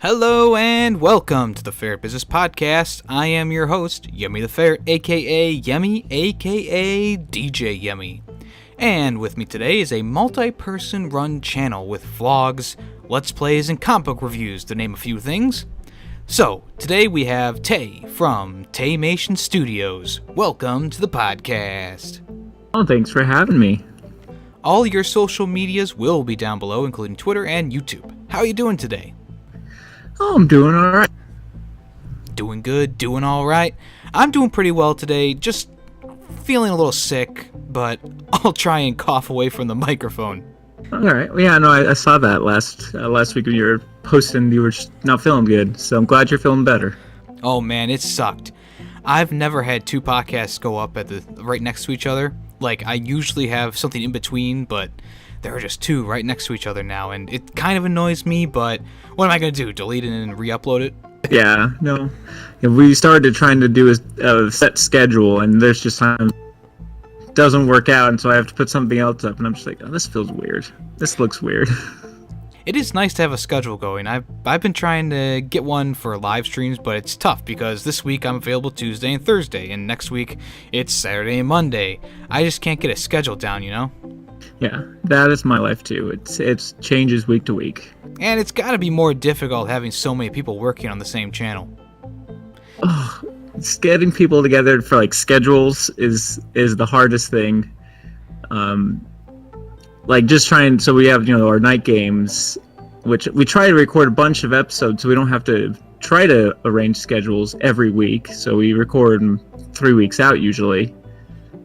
Hello and welcome to the Ferret Business Podcast. I am your host, YemmytheFerret, aka Yemmy, aka DJ Yemmy. And with me today is a multi-person run channel with vlogs, let's plays, and comic book reviews, to name a few things. So, today we have Tay from Taymation Studios. Welcome to the podcast. Oh, thanks for having me. All your social medias will be down below, including Twitter and YouTube. How are you doing today? Oh, I'm doing alright. Doing good, doing alright. I'm doing pretty well today, just feeling a little sick, but I'll try and cough away from the microphone. Alright, well, yeah, no, I saw that last week when you were posting you were just not feeling good, so I'm glad you're feeling better. Oh man, it sucked. I've never had two podcasts go up at right next to each other. Like, I usually have something in between, but there are just two right next to each other now, and it kind of annoys me, but what am I going to do, delete it and re-upload it? Yeah, no. Yeah, we started trying to do a set schedule, and there's just times it doesn't work out, and so I have to put something else up, and I'm just like, oh, this feels weird. This looks weird. It is nice to have a schedule going. I've been trying to get one for live streams, but it's tough because this week I'm available Tuesday and Thursday, and next week it's Saturday and Monday. I just can't get a schedule down, you know? Yeah, that is my life too. It changes week to week. And it's got to be more difficult having so many people working on the same channel. Oh, it's getting people together for like schedules is the hardest thing. Like just trying, so we have, our night games, which we try to record a bunch of episodes so we don't have to try to arrange schedules every week. So we record them 3 weeks out usually.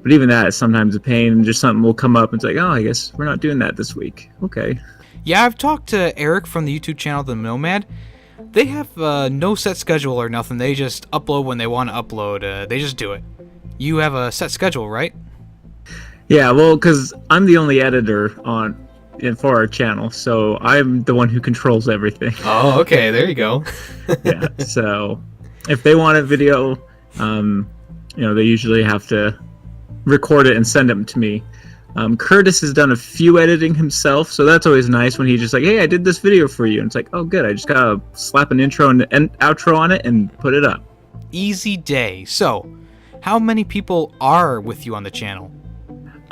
But even that is sometimes a pain, and just something will come up and it's like, oh, I guess we're not doing that this week. Okay. Yeah, I've talked to Eric from the YouTube channel The Nomad. They have no set schedule or nothing. They just upload when they want to upload. They just do it. You have a set schedule, right? Yeah, well, because I'm the only editor for our channel, so I'm the one who controls everything. Oh, okay, there you go. Yeah, so if they want a video, they usually have to record it and send them to me. Curtis has done a few editing himself, so that's always nice when he's just like, hey, I did this video for you. And it's like, oh, good, I just gotta slap an intro and outro on it and put it up. Easy day. So, how many people are with you on the channel?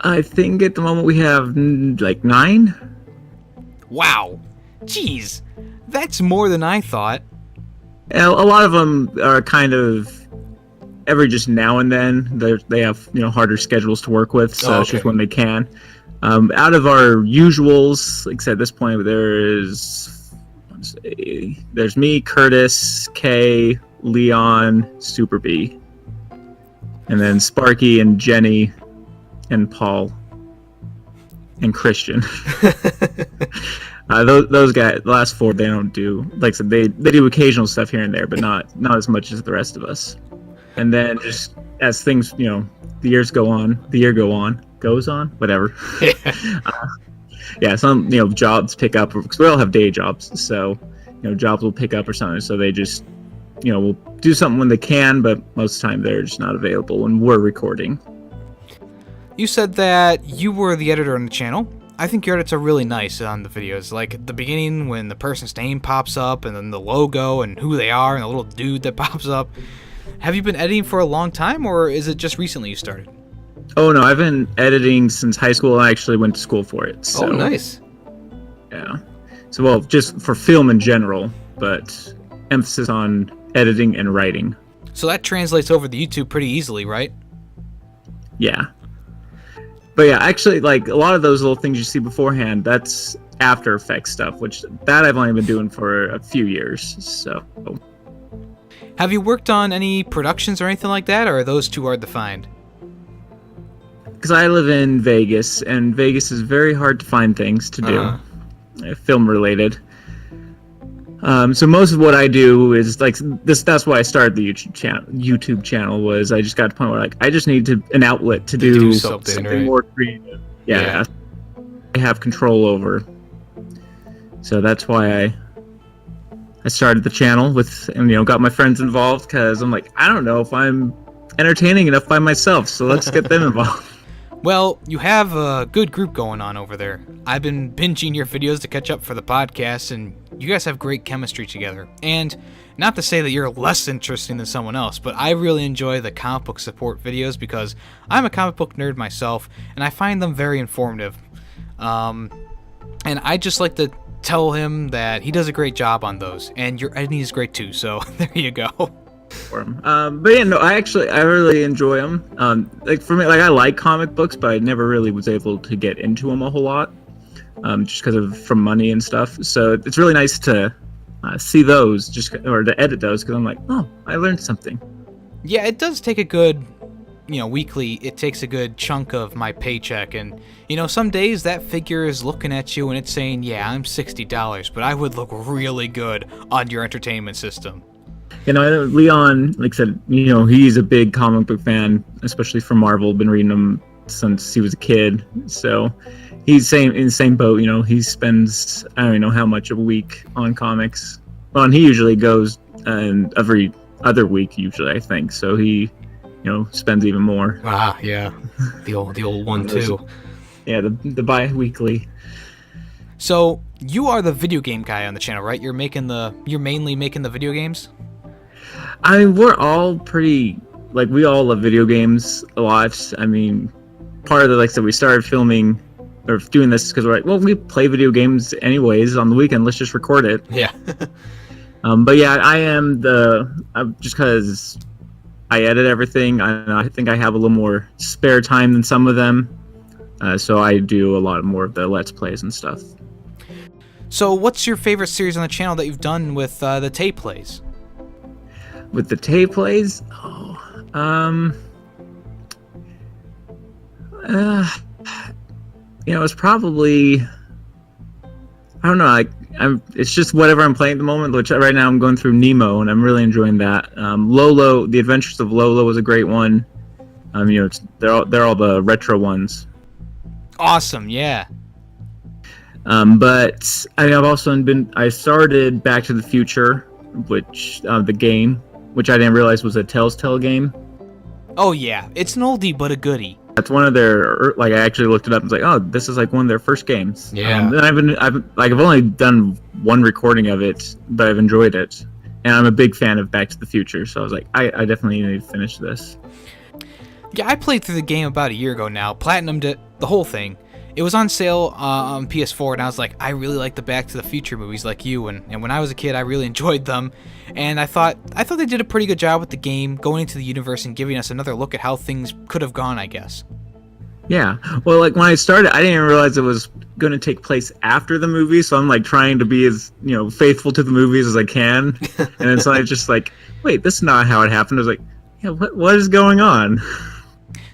I think at the moment we have like 9. Wow. Jeez. That's more than I thought. A lot of them are kind of every just now and then. They have harder schedules to work with, so It's just when they can. Out of our usuals, like I said, at this point there's me, Curtis, Kay, Leon, Super B, and then Sparky and Jenny and Paul and Christian. Those guys, the last 4, they don't do, like I said, they do occasional stuff here and there, but not as much as the rest of us. And then just as things, the year goes on, whatever. Some, jobs pick up, because we all have day jobs. So, jobs will pick up or something. So they just, will do something when they can, but most of the time they're just not available when we're recording. You said that you were the editor on the channel. I think your edits are really nice on the videos. Like at the beginning when the person's name pops up and then the logo and who they are and the little dude that pops up. Have you been editing for a long time, or is it just recently you started? Oh, no, I've been editing since high school. I actually went to school for it. So, oh, nice. Yeah. So, well, just for film in general, but emphasis on editing and writing. So that translates over to YouTube pretty easily, right? Yeah. But yeah, actually, like, a lot of those little things you see beforehand, that's After Effects stuff, which that I've only been doing for a few years, so... Have you worked on any productions or anything like that, or are those too hard to find? Because I live in Vegas, and Vegas is very hard to find things to do, film-related. So most of what I do is like this. That's why I started the YouTube channel. Was I just got to the point where like I just need an outlet to do something right? More creative. Yeah, I have control over. So that's why I started the channel with, and got my friends involved, because I'm like, I don't know if I'm entertaining enough by myself, so let's get them involved. Well, you have a good group going on over there. I've been binging your videos to catch up for the podcast, and you guys have great chemistry together. And not to say that you're less interesting than someone else, but I really enjoy the comic book support videos because I'm a comic book nerd myself, and I find them very informative. And I just like to tell him that he does a great job on those, and your editing is great too, so there you go. But yeah, no, I really enjoy them. Like for me, like I like comic books, but I never really was able to get into them a whole lot, just because of from money and stuff. So it's really nice to see those, or to edit those, because I'm like, oh, I learned something. Yeah, it does take a good, weekly, it takes a good chunk of my paycheck, and, some days that figure is looking at you and it's saying, yeah, I'm $60, but I would look really good on your entertainment system. Leon, like I said, he's a big comic book fan, especially from Marvel. Been reading them since he was a kid, so he's in the same boat. He spends, I don't even know how much a week on comics. Well, and he usually goes every other week, usually, I think. So he, spends even more. Ah, yeah, the old one too. Yeah, the bi-weekly. So you are the video game guy on the channel, right? You're mainly making the video games. I mean, we're all pretty, like, we all love video games a lot. I mean, part of the, like I said, we started filming or doing this because we're like, well, we play video games anyways on the weekend. Let's just record it. Yeah. But yeah, I am just because I edit everything. I think I have a little more spare time than some of them. So I do a lot more of the Let's Plays and stuff. So what's your favorite series on the channel that you've done with the Tay Plays? With the Tay Plays? It's probably, I don't know, it's just whatever I'm playing at the moment, which right now I'm going through Nemo, and I'm really enjoying that. Lolo, The Adventures of Lolo was a great one. They're all the retro ones. Awesome, yeah. But I've also I started Back to the Future, which the game, which I didn't realize was a Telltale game. Oh yeah, it's an oldie but a goodie. That's one of their, like, I actually looked it up and was like, oh, this is like one of their first games. Yeah. And I've only done one recording of it, but I've enjoyed it, and I'm a big fan of Back to the Future, so I was like, I definitely need to finish this. Yeah, I played through the game about a year ago now, platinumed it, the whole thing. It was on sale on PS4, and I was like, I really like the Back to the Future movies like you, and when I was a kid, I really enjoyed them, and I thought they did a pretty good job with the game, going into the universe and giving us another look at how things could have gone, I guess. Yeah, well, like, when I started, I didn't realize it was going to take place after the movie, so I'm, like, trying to be as, faithful to the movies as I can, and then so I just like, wait, this is not how it happened. I was like, yeah, what is going on?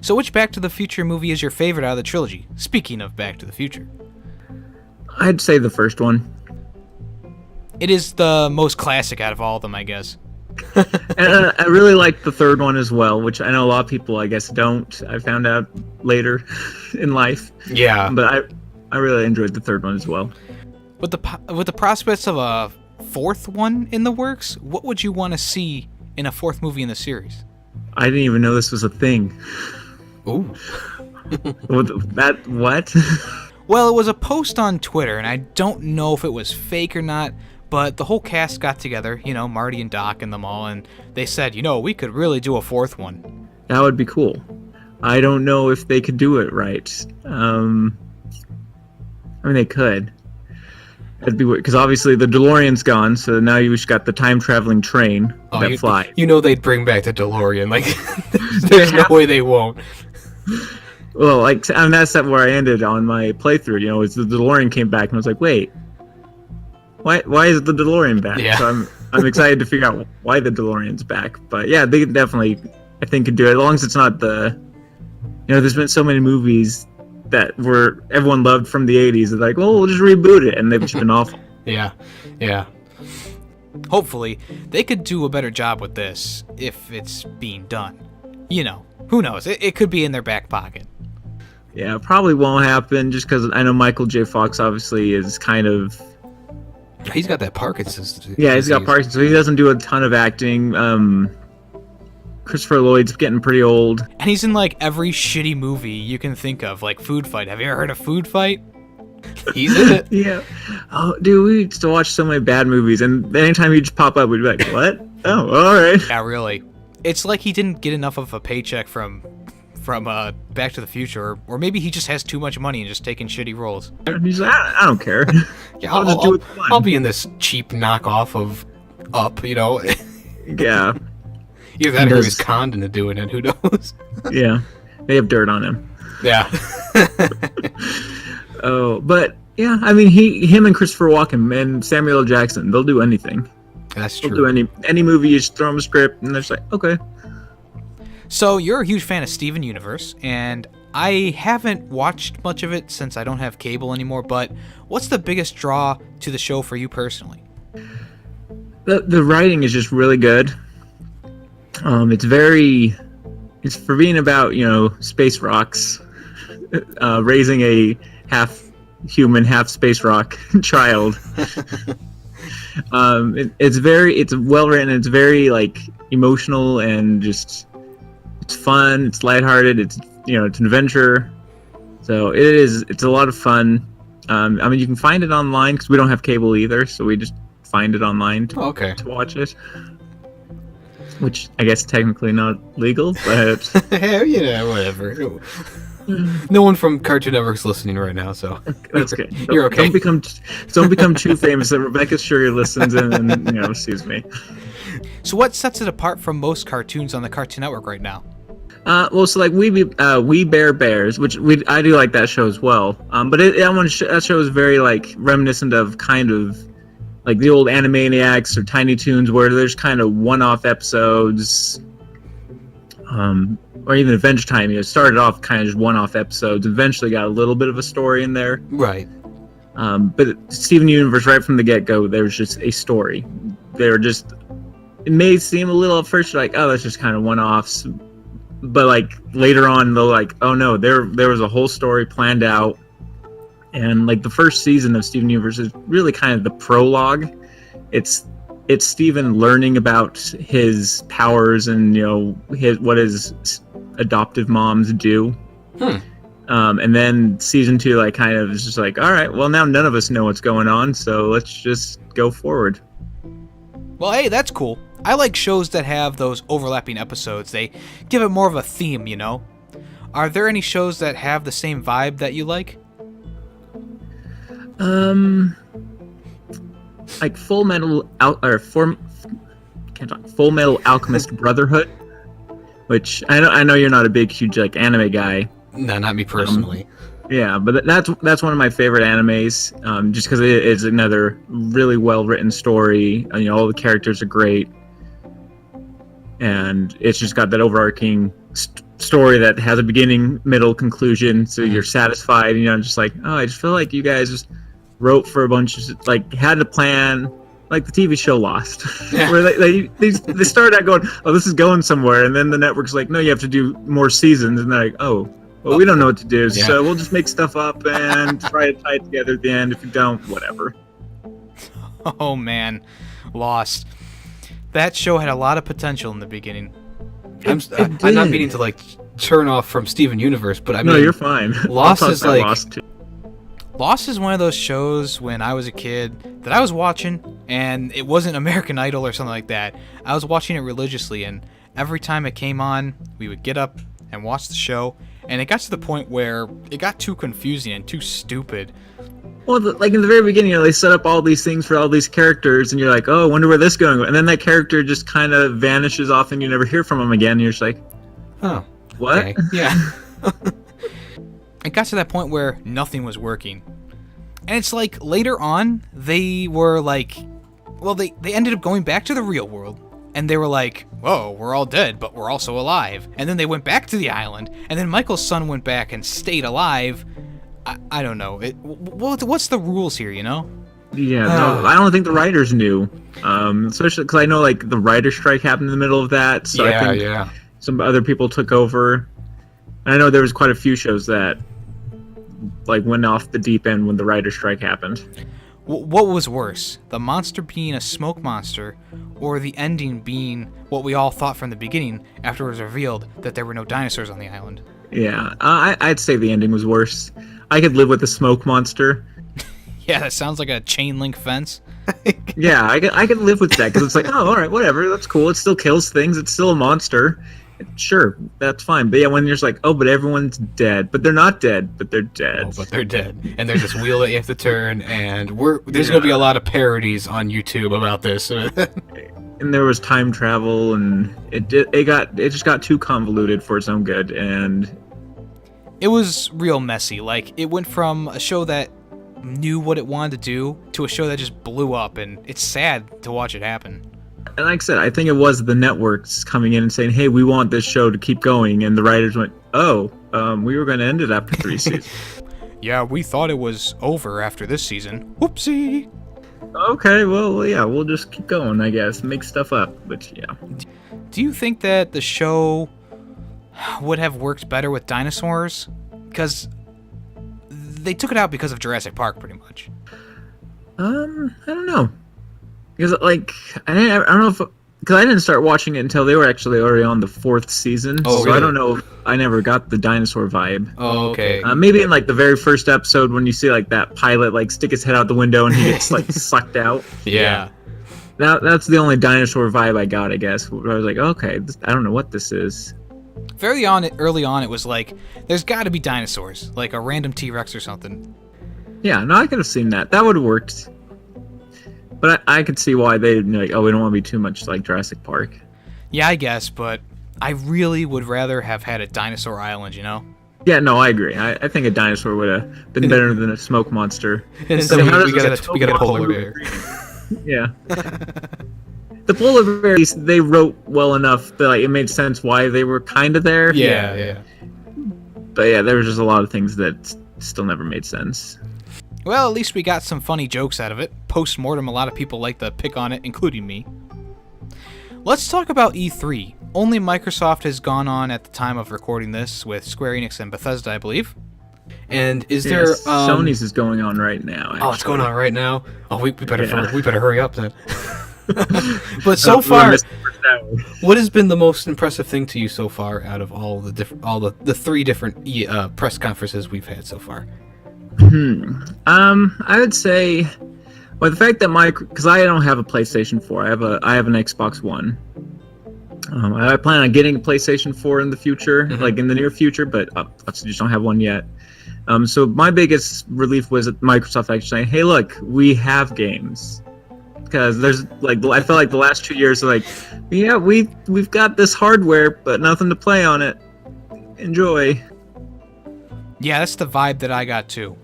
So which Back to the Future movie is your favorite out of the trilogy? Speaking of Back to the Future. I'd say the first one. It is the most classic out of all of them, I guess. And I really like the third one as well, which I know a lot of people, I guess, don't. I found out later in life. Yeah. But I really enjoyed the third one as well. With the prospects of a fourth one in the works, what would you want to see in a fourth movie in the series? I didn't even know this was a thing. Ooh. What? Well, it was a post on Twitter, and I don't know if it was fake or not, but the whole cast got together, Marty and Doc and them all, and they said, we could really do a fourth one. That would be cool. I don't know if they could do it right. I mean, they could. It'd be weird, because obviously the DeLorean's gone, so now you just got the time-traveling train that fly. They'd bring back the DeLorean. Like, there's no way they won't. Well, like, and that's where I ended on my playthrough. Is the DeLorean came back, and I was like, wait, why is the DeLorean back? Yeah. So I'm excited to figure out why the DeLorean's back. But yeah, they definitely, I think, could do it, as long as it's not there's been so many movies that everyone loved from the 80s. They're like, well, we'll just reboot it, and they've just been awful. Yeah. Hopefully, they could do a better job with this if it's being done. Who knows? It could be in their back pocket. Yeah, probably won't happen, just because I know Michael J. Fox obviously is kind of... He's got that Parkinson's. Yeah, he's got Parkinson's, so he doesn't do a ton of acting. Christopher Lloyd's getting pretty old. And he's in, like, every shitty movie you can think of, like Food Fight. Have you ever heard of Food Fight? He's in it. Yeah. Oh, dude, we used to watch so many bad movies, and anytime he'd just pop up, we'd be like, what? Oh, all right. Yeah, really. It's like he didn't get enough of a paycheck from Back to the Future, or maybe he just has too much money and just taking shitty roles. He's like, I don't care. Yeah, I'll just do it fun. I'll be in this cheap knockoff of Up, you know. Yeah. Either that or he's conned into doing it. Who knows? Yeah. They have dirt on him. Yeah. Oh, but yeah, I mean, him and Christopher Walken and Samuel L. Jackson, they'll do anything. That's true. They'll do any movie, you just throw them a script, and they're just like, okay. So you're a huge fan of Steven Universe, and I haven't watched much of it since I don't have cable anymore, but what's the biggest draw to the show for you personally? The writing is just really good. It's for being about, space rocks, raising a half human, half space rock child. It's well written. It's very like emotional and just it's fun. It's lighthearted. It's it's an adventure. So it's a lot of fun. I mean, you can find it online because we don't have cable either, so we just find it online to watch it. Which I guess technically not legal, but whatever. No one from Cartoon Network's listening right now, so that's good. You're okay. Don't become too famous that Rebecca Sugar listens and sees me. So what sets it apart from most cartoons on the Cartoon Network right now? Well, so like We Bear Bears, which I do like that show as well. But that show is very like reminiscent of kind of like the old Animaniacs or Tiny Toons, where there's kind of one-off episodes. Or even Adventure Time, it started off kind of just one-off episodes. Eventually got a little bit of a story in there. Right. But Steven Universe, right from the get-go, there was just a story. It may seem a little at first like, oh, that's just kind of one-offs. But like later on, they're like, oh no, there was a whole story planned out. And like the first season of Steven Universe is really kind of the prologue. It's Steven learning about his powers and what his adoptive moms do. And then season 2 like kind of is just like, all right, well now none of us know what's going on, so let's just go forward. Well, hey, that's cool. I like shows that have those overlapping episodes. They give it more of a theme, Are there any shows that have the same vibe that you like? Like Full Metal Alchemist Brotherhood, which I know you're not a huge like anime guy. No, not me personally. Yeah, but that's one of my favorite animes. Just because it is another really well written story. All the characters are great, and it's just got that overarching story that has a beginning, middle, conclusion. So you're satisfied. Just like, oh, I just feel like you guys just wrote for a bunch of like had a plan, like the TV show Lost, where they started out going, oh, this is going somewhere, and then the network's like, no, you have to do more seasons, and they're like, oh, well, we don't know what to do, so we'll just make stuff up and try to tie it together at the end. If you don't, whatever. Oh man, Lost. That show had a lot of potential in the beginning. I'm not meaning to like turn off from Steven Universe, but I mean, no, you're fine. Lost is like Lost is one of those shows when I was a kid that I was watching, and it wasn't American Idol or something like that. I was watching it religiously, and every time it came on, we would get up and watch the show, and it got to the point where it got too confusing and too stupid. Well, like in the very beginning, they set up all these things for all these characters, and you're like, oh, I wonder where this is going. And then that character just kind of vanishes off, and you never hear from him again, and you're just like, oh, what? Okay. Yeah. It got to that point where nothing was working. And it's like later on, they were like, well, they ended up going back to the real world. And they were like, whoa, we're all dead, but we're also alive. And then they went back to the island. And then Michael's son went back and stayed alive. I don't know. What's the rules here, Yeah, no, I don't think the writers knew. Especially because I know like the writer's strike happened in the middle of that. So I think some other people took over. And I know there was quite a few shows that like went off the deep end when the writer's strike happened. What was worse, the monster being a smoke monster, or the ending being what we all thought from the beginning after it was revealed that there were no dinosaurs on the island? Yeah, I'd say the ending was worse. I could live with the smoke monster, Yeah, that sounds like a chain link fence. Yeah, I could live with that because it's like, oh, all right, whatever, that's cool. It still kills things. It's still a monster. Sure, that's fine. But yeah, when you're just like, oh, but everyone's dead, but they're not dead, but they're dead. Oh, but they're dead. And there's this wheel that you have to turn, and there's going to be a lot of parodies on YouTube about this. And there was time travel, and it just got too convoluted for its own good, and it was real messy. Like, it went from a show that knew what it wanted to do to a show that just blew up, and it's sad to watch it happen. And like I said, I think it was the networks coming in and saying, hey, we want this show to keep going, and the writers went, oh, we were going to end it after 3 seasons. Yeah, we thought it was over after this season. Whoopsie! Okay, well, yeah, we'll just keep going, I guess. Make stuff up, but yeah. Do you think that the show would have worked better with dinosaurs? Because they took it out because of Jurassic Park, pretty much. I don't know. Because, like, I don't know if... Because I didn't start watching it until they were actually already on the 4th season. Oh, so really? I don't know if I never got the dinosaur vibe. Oh, okay. Maybe in, like, the very first episode when you see, like, that pilot, like, stick his head out the window and he gets, like, sucked out. Yeah. That's the only dinosaur vibe I got, I guess. Where I was like, okay, I don't know what this is. Early on, it was like, there's got to be dinosaurs, like a random T-Rex or something. Yeah, no, I could have seen that. That would have worked. But I could see why they'd be like, oh, we don't want to be too much like Jurassic Park. Yeah, I guess, but I really would rather have had a dinosaur island, you know? Yeah, no, I agree. I think a dinosaur would have been better than a smoke monster. And so we got a polar bear. Yeah. The polar bears, they wrote well enough that like, it made sense why they were kind of there. Yeah. But yeah, there was just a lot of things that still never made sense. Well, at least we got some funny jokes out of it. Post-mortem, a lot of people like to pick on it, including me. Let's talk about E3. Only Microsoft has gone on at the time of recording this, with Square Enix and Bethesda, I believe. And is there... Sony's is going on right now, actually. Oh, it's going on right now? Oh, we better hurry up then. But so far, what has been the most impressive thing to you so far out of all the 3 different press conferences we've had so far? I would say, well, the fact that because I don't have a PlayStation 4, I have an Xbox One. I plan on getting a PlayStation 4 in the future, like in the near future, but I just don't have one yet. So my biggest relief was that Microsoft actually saying, "Hey, look, we have games." Because there's like I felt like the last 2 years, like, yeah, we've got this hardware, but nothing to play on it. Enjoy. Yeah, that's the vibe that I got too.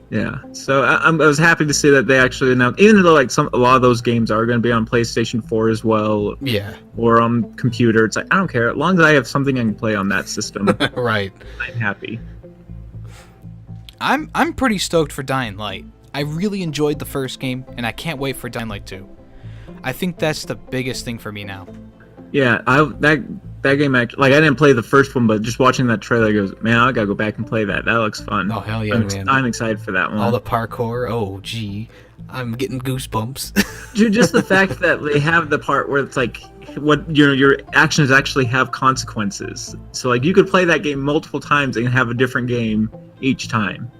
Yeah, so I was happy to see that they actually announced, even though like a lot of those games are going to be on PlayStation 4 as well, yeah, or on computer. It's like I don't care, as long as I have something I can play on that system. Right, I'm happy. I'm pretty stoked for Dying Light. I really enjoyed the first game, and I can't wait for Dying Light 2. I think that's the biggest thing for me now. Yeah, that game actually, like, I didn't play the first one, but just watching that trailer goes, man, I gotta go back and play that. That looks fun. Oh, hell yeah, man. I'm excited for that one. All the parkour, oh, gee. I'm getting goosebumps. Dude, just the fact that they have the part where it's like, what your actions actually have consequences. So, like, you could play that game multiple times and have a different game each time.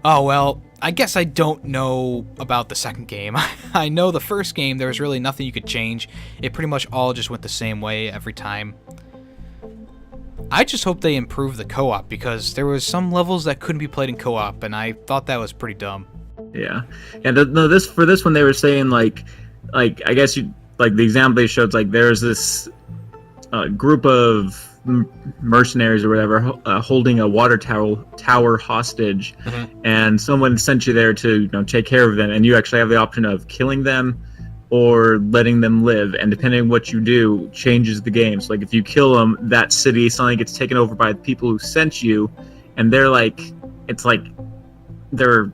Oh, well, I guess I don't know about the second game. I know the first game, there was really nothing you could change. It pretty much all just went the same way every time. I just hope they improve the co-op, because there was some levels that couldn't be played in co-op, and I thought that was pretty dumb. Yeah. And for this one, they were saying, like I guess you, like, the example they showed, like, there's this group of mercenaries or whatever holding a water tower hostage, and someone sent you there to take care of them, and you actually have the option of killing them or letting them live, and depending on what you do changes the game. So like if you kill them, that city suddenly gets taken over by the people who sent you, and they're like, it's like they're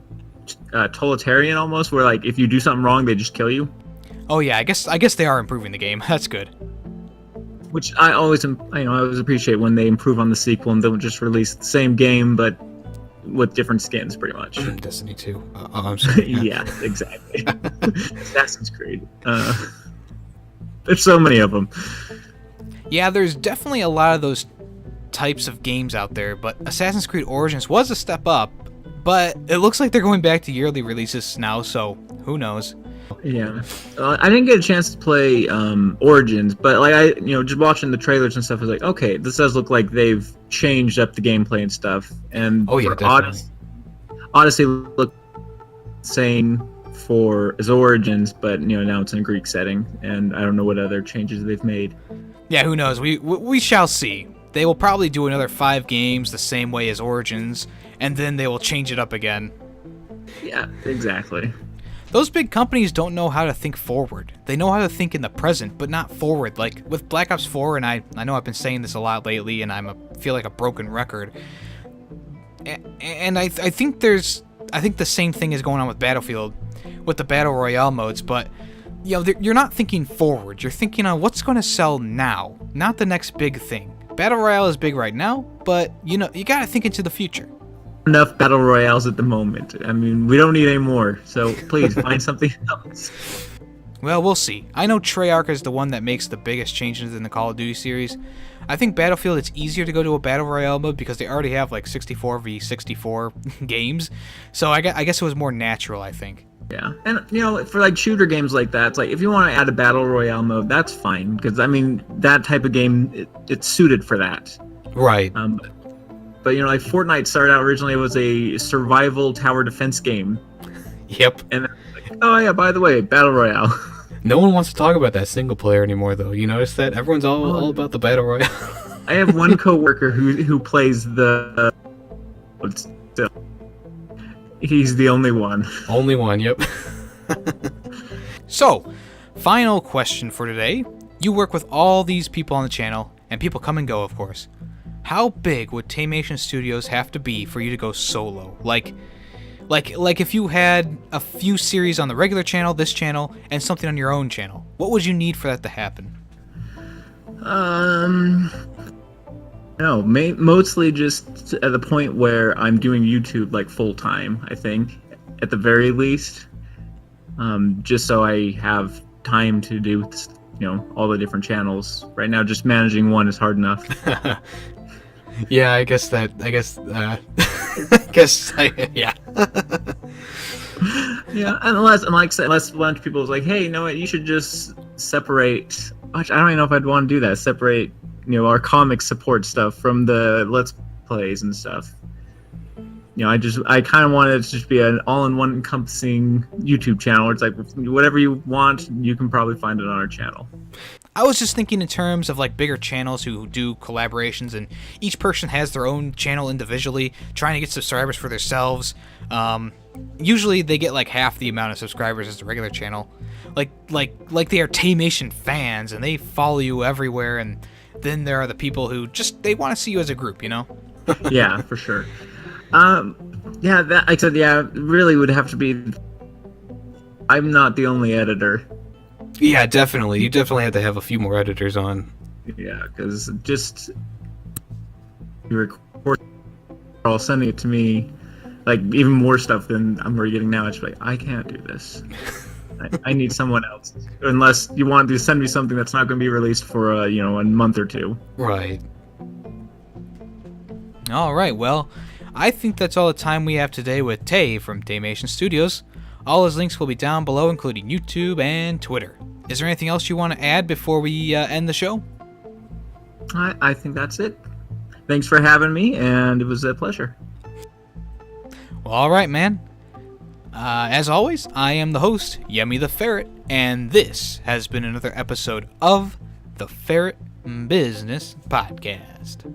totalitarian almost, where like if you do something wrong they just kill you. Oh yeah, I guess they are improving the game. That's good. Which I always appreciate when they improve on the sequel and don't just release the same game but with different skins, pretty much. Destiny 2. I'm sorry. Yeah, exactly. Assassin's Creed. There's so many of them. Yeah, there's definitely a lot of those types of games out there, but Assassin's Creed Origins was a step up, But it looks like they're going back to yearly releases now, so who knows? Yeah, I didn't get a chance to play Origins, but like just watching the trailers and stuff, I was like, okay, this does look like they've changed up the gameplay and stuff. And Oh yeah, definitely. Odyssey looked same as Origins, but now it's in a Greek setting, and I don't know what other changes they've made. Yeah, who knows? We shall see. They will probably do another 5 games the same way as Origins, and then they will change it up again. Yeah, exactly. Those big companies don't know how to think forward. They know how to think in the present, but not forward. Like with Black Ops 4, and I know I've been saying this a lot lately, and feel like a broken record. And I think the same thing is going on with Battlefield, with the Battle Royale modes, but you're not thinking forward. You're thinking on what's going to sell now, not the next big thing. Battle Royale is big right now, but you got to think into the future. Enough battle royales at the moment. I mean, we don't need any more. So please find something else. Well, we'll see. I know Treyarch is the one that makes the biggest changes in the Call of Duty series. I think Battlefield, it's easier to go to a battle royale mode because they already have like 64 v 64 games. So I guess it was more natural, I think. Yeah, and for like shooter games like that, it's like if you want to add a battle royale mode, that's fine because I mean that type of game it's suited for that. Right. But like Fortnite started out originally was a survival tower defense game. Yep. And like, oh yeah, by the way, battle royale. No one wants to talk about that single player anymore, though. You notice that everyone's all about the battle royale. I have one coworker who plays the. Still, he's the only one. Only one. Yep. So, final question for today. You work with all these people on the channel, and people come and go, of course. How big would Taymation Studios have to be for you to go solo? Like if you had a few series on the regular channel, this channel, and something on your own channel, what would you need for that to happen? No, mostly just at the point where I'm doing YouTube like full time. I think, at the very least, just so I have time to do all the different channels. Right now, just managing one is hard enough. Yeah, I guess. Yeah. Yeah, unless a bunch of people is like, hey, you know what, you should just separate. Which I don't even know if I'd want to do that. Separate, our comic support stuff from the Let's Plays and stuff. I kind of want it to just be an all-in-one encompassing YouTube channel where it's like whatever you want, you can probably find it on our channel. I was just thinking in terms of like bigger channels who do collaborations, and each person has their own channel individually, trying to get subscribers for themselves. Usually they get like half the amount of subscribers as the regular channel. Like they are Taymation fans and they follow you everywhere, and then there are the people who they want to see you as a group, Yeah, for sure. Yeah, that I said, yeah, really would have to be. I'm not the only editor. Yeah, definitely. You definitely have to have a few more editors on. Yeah, because just you record, all sending it to me, like even more stuff than I'm already getting now. It's like I can't do this. I need someone else. Unless you want to send me something that's not going to be released for a month or two. Right. All right. Well, I think that's all the time we have today with Tay from Taymation Studios. All his links will be down below, including YouTube and Twitter. Is there anything else you want to add before we end the show? I think that's it. Thanks for having me, and it was a pleasure. Well, all right, man. As always, I am the host, YemmytheFerret, and this has been another episode of the Ferret Business Podcast.